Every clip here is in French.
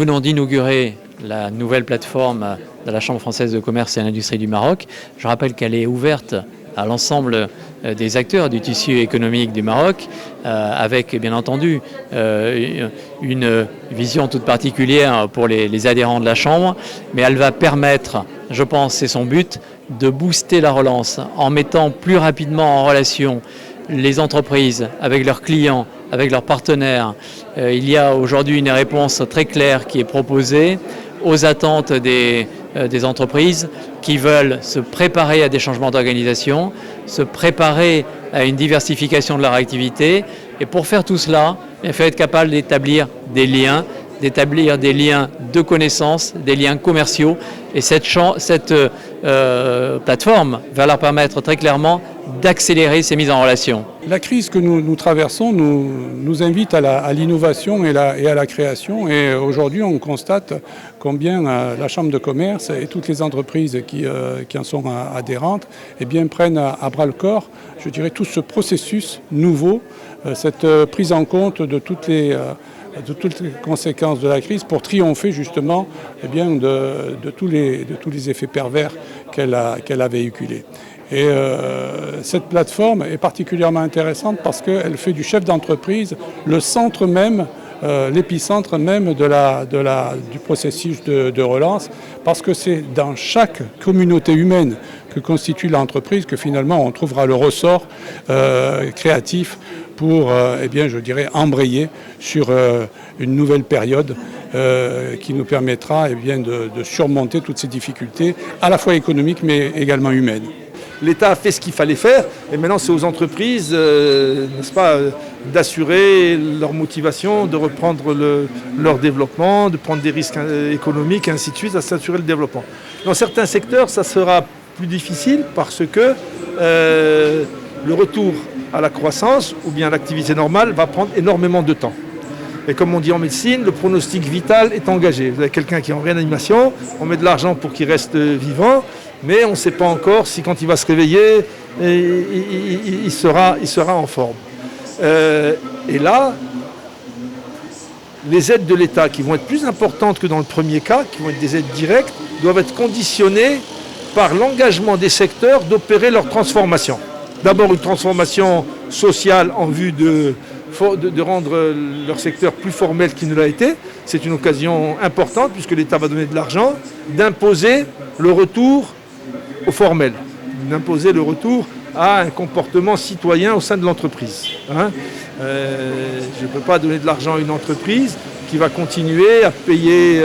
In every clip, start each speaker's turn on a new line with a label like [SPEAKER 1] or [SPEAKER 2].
[SPEAKER 1] venons d'inaugurer la nouvelle plateforme de la Chambre française de commerce et d'industrie du Maroc. Je rappelle qu'elle est ouverte à l'ensemble des acteurs du tissu économique du Maroc, avec bien entendu une vision toute particulière pour les adhérents de la Chambre, mais elle va permettre, je pense, c'est son but, de booster la relance en mettant plus rapidement en relation les entreprises avec leurs clients, avec leurs partenaires. Il y a aujourd'hui une réponse très claire qui est proposée aux attentes des entreprises qui veulent se préparer à des changements d'organisation, se préparer à une diversification de leur activité. Et pour faire tout cela, il faut être capable d'établir des liens de connaissances, des liens commerciaux. Et cette plateforme va leur permettre très clairement d'accélérer ces mises en relation.
[SPEAKER 2] La crise que nous traversons nous invite à l'innovation et à la création. Et aujourd'hui, on constate combien la Chambre de commerce et toutes les entreprises qui en sont adhérentes prennent à bras le corps, je dirais, tout ce processus nouveau, cette prise en compte de toutes les conséquences de la crise pour triompher justement de tous les effets pervers qu'elle a véhiculés. Et cette plateforme est particulièrement intéressante parce qu'elle fait du chef d'entreprise le centre même, l'épicentre même du processus de relance, parce que c'est dans chaque communauté humaine que constitue l'entreprise que finalement on trouvera le ressort créatif pour, je dirais, embrayer sur une nouvelle période qui nous permettra de surmonter toutes ces difficultés, à la fois économiques mais également humaines.
[SPEAKER 3] L'État a fait ce qu'il fallait faire et maintenant c'est aux entreprises, n'est-ce pas, d'assurer leur motivation, de reprendre leur développement, de prendre des risques économiques et ainsi de suite, à s'assurer le développement. Dans certains secteurs, ça sera plus difficile parce que le retour à la croissance ou bien à l'activité normale va prendre énormément de temps. Et comme on dit en médecine, le pronostic vital est engagé. Vous avez quelqu'un qui est en réanimation, on met de l'argent pour qu'il reste vivant, mais on ne sait pas encore si quand il va se réveiller, il sera en forme. Et là, les aides de l'État qui vont être plus importantes que dans le premier cas, qui vont être des aides directes, doivent être conditionnées par l'engagement des secteurs d'opérer leur transformation. D'abord une transformation sociale en vue de rendre leur secteur plus formel qu'il ne l'a été. C'est une occasion importante puisque l'État va donner de l'argent, d'imposer le retour au formel, d'imposer le retour à un comportement citoyen au sein de l'entreprise. Je ne peux pas donner de l'argent à une entreprise qui va continuer à payer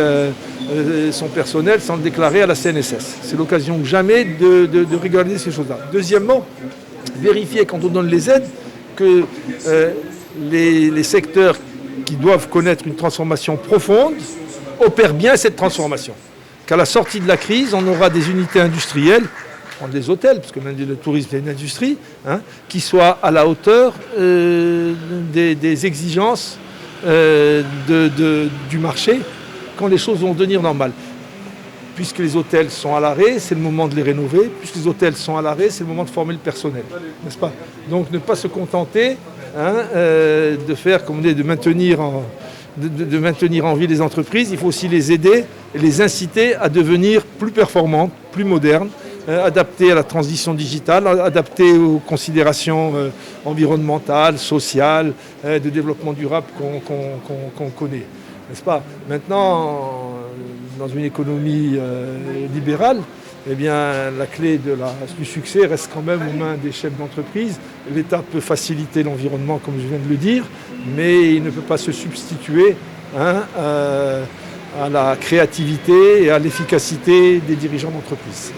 [SPEAKER 3] son personnel sans le déclarer à la CNSS. C'est l'occasion jamais de regarder ces choses-là. Deuxièmement, vérifier quand on donne les aides que les secteurs qui doivent connaître une transformation profonde opèrent bien cette transformation. Qu'à la sortie de la crise, on aura des unités industrielles, des hôtels, parce que même le tourisme est une industrie, qui soient à la hauteur des exigences du marché quand les choses vont devenir normales. Puisque les hôtels sont à l'arrêt, c'est le moment de les rénover. Puisque les hôtels sont à l'arrêt, c'est le moment de former le personnel, n'est-ce pas? Donc ne pas se contenter de faire, comme on dit, de maintenir en vie les entreprises. Il faut aussi les aider et les inciter à devenir plus performantes, plus modernes, adaptées à la transition digitale, adaptées aux considérations environnementales, sociales, de développement durable qu'on connaît, n'est-ce pas? Maintenant, dans une économie libérale, la clé du succès reste quand même aux mains des chefs d'entreprise. L'État peut faciliter l'environnement, comme je viens de le dire, mais il ne peut pas se substituer à la créativité et à l'efficacité des dirigeants d'entreprise.